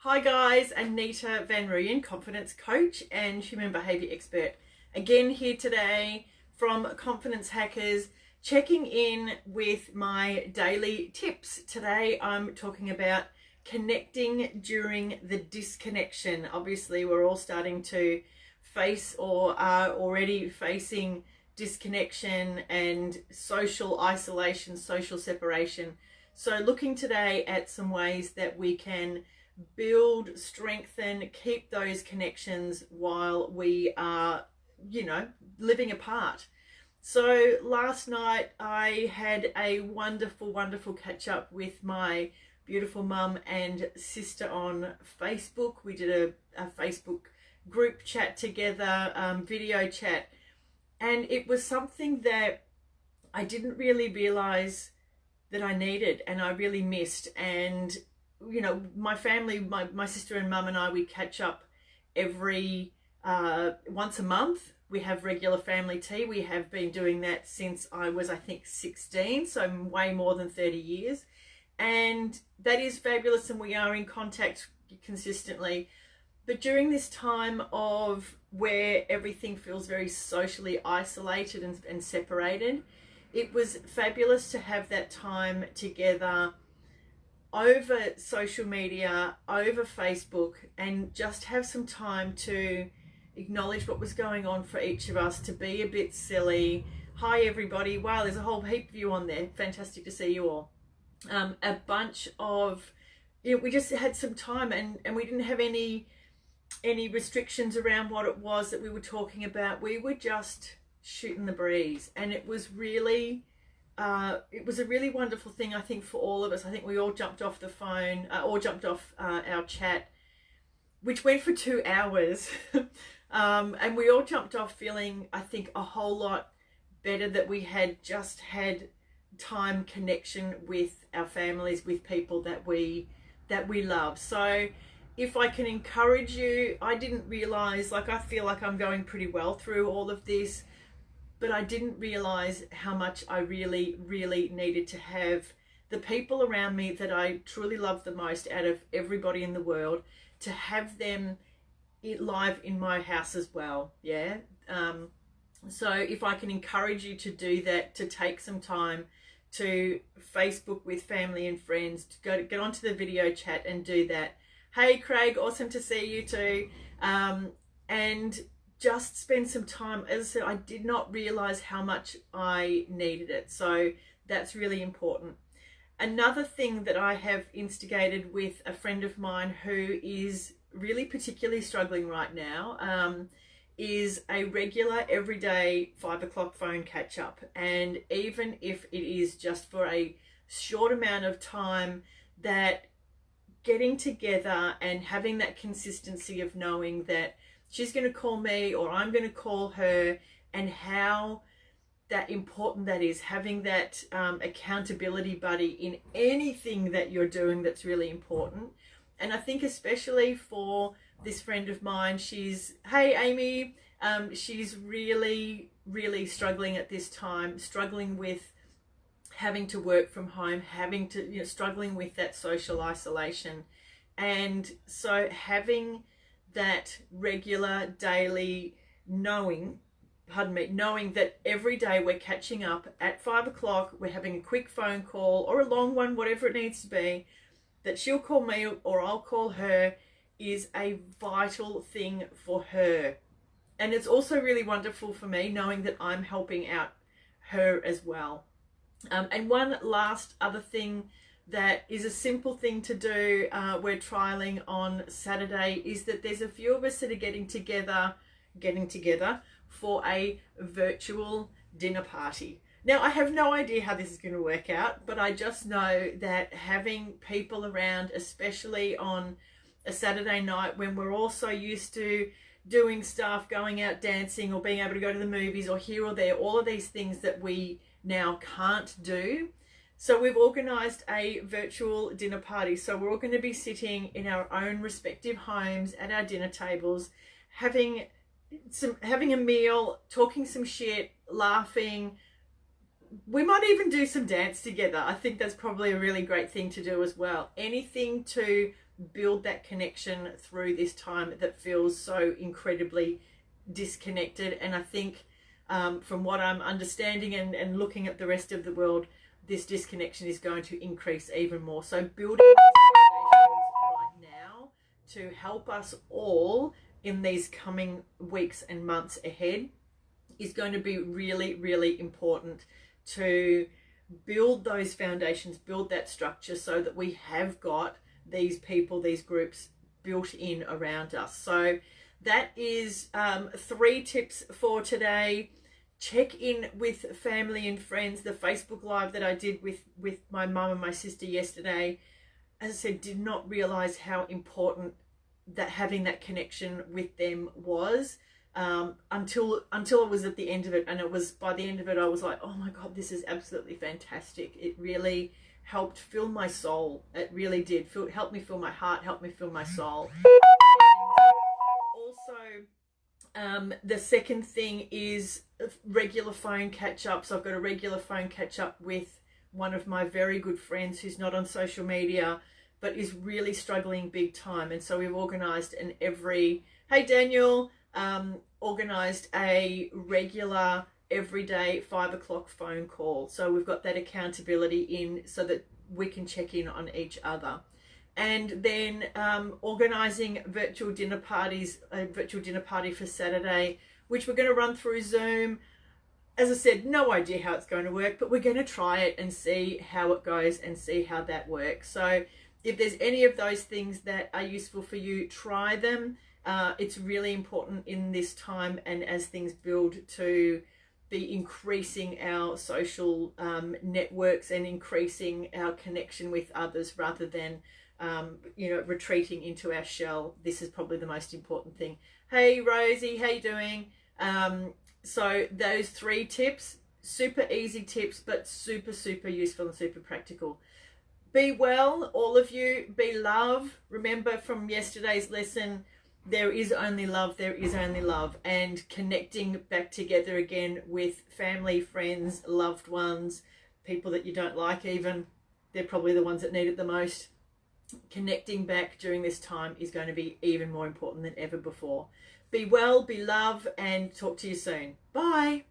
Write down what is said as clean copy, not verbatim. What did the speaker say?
Hi guys, Anita van Rooyen, confidence coach and human behavior expert. Again here today from Confidence Hackers, checking in with my daily tips. Today I'm talking about connecting during the disconnection. Obviously we're all starting to face or are already facing disconnection and social isolation, social separation. So looking today at some ways that we can build, strengthen, keep those connections while we are, living apart. So last night I had a wonderful catch up with my beautiful mum and sister on Facebook. We did a Facebook group chat together, video chat, and it was something that I didn't really realize that I needed and I really missed. And my family, my sister and mum and I, we catch up every once a month. We have regular family tea. We have been doing that since I was, I think, 16, so way more than 30 years. And that is fabulous, and we are in contact consistently. But during this time of where everything feels very socially isolated and separated, it was fabulous to have that time together over social media, over Facebook, and just have some time to acknowledge what was going on for each of us, to be a bit silly. Hi everybody, wow, there's a whole heap of you on there, fantastic to see you all. A bunch of, we just had some time, and we didn't have any restrictions around what it was that we were talking about. We were just shooting the breeze, and it was really it was a really wonderful thing, I think, for all of us. I think we all jumped off the phone, or jumped off our chat, which went for 2 hours. And we all jumped off feeling, I think, a whole lot better that we had just had time connection with our families, with people that we love. So if I can encourage you, I didn't realize, I feel like I'm going pretty well through all of this, but I didn't realize how much I really needed to have the people around me that I truly love the most out of everybody in the world, to have them live in my house as well. Yeah. So if I can encourage you to do that, to take some time to Facebook with family and friends, to get onto the video chat and do that. Hey Craig, awesome to see you too. And just spend some time. As I said, I did not realize how much I needed it. So that's really important. Another thing that I have instigated with a friend of mine who is really particularly struggling right now is a regular everyday 5 o'clock phone catch up. And even if it is just for a short amount of time, that getting together and having that consistency of knowing that she's going to call me or I'm going to call her, and how that important that is, having that accountability buddy in anything that you're doing that's really important. And I think especially for this friend of mine, hey Amy, she's really struggling at this time, struggling with having to work from home, having to, struggling with that social isolation. And so having that regular daily knowing that every day we're catching up at 5 o'clock, we're having a quick phone call or a long one, whatever it needs to be, that she'll call me or I'll call her, is a vital thing for her. And it's also really wonderful for me knowing that I'm helping out her as well. And one last other thing that is a simple thing to do, we're trialing on Saturday, is that there's a few of us that are getting together for a virtual dinner party. Now, I have no idea how this is going to work out, but I just know that having people around, especially on a Saturday night when we're all so used to doing stuff, going out dancing or being able to go to the movies or here or there, all of these things that we now can't do. So we've organised a virtual dinner party. So we're all going to be sitting in our own respective homes at our dinner tables, having a meal, talking some shit, laughing. We might even do some dance together. I think that's probably a really great thing to do as well. Anything to build that connection through this time that feels so incredibly disconnected. And I think from what I'm understanding and looking at the rest of the world, this disconnection is going to increase even more. So building these foundations right now to help us all in these coming weeks and months ahead is going to be really, really important, to build those foundations, build that structure so that we have got these people, these groups built in around us. So that is 3 tips for today. Check in with family and friends. The Facebook Live that I did with my mum and my sister yesterday, as I said, did not realize how important that having that connection with them was, until it was at the end of it. And it was by the end of it, I was like, oh my God, this is absolutely fantastic. It really helped fill my soul. It really did. Helped me fill my heart, helped me fill my soul. And also, the second thing is regular phone catch-ups. I've got a regular phone catch-up with one of my very good friends who's not on social media, but is really struggling big time. And so we've organised hey Daniel, organised a regular everyday 5 o'clock phone call. So we've got that accountability in so that we can check in on each other. And then organising virtual dinner parties, a virtual dinner party for Saturday, which we're going to run through Zoom. As I said, no idea how it's going to work, but we're going to try it and see how it goes and see how that works. So if there's any of those things that are useful for you, try them. It's really important in this time and as things build to be increasing our social networks and increasing our connection with others rather than retreating into our shell. This is probably the most important thing. Hey Rosie, how you doing? So those 3 tips, super easy tips, but super, super useful and super practical. Be well, all of you. Be love. Remember from yesterday's lesson, there is only love, there is only love. And connecting back together again with family, friends, loved ones, people that you don't like even, they're probably the ones that need it the most. Connecting back during this time is going to be even more important than ever before. Be well, be love, and talk to you soon. Bye.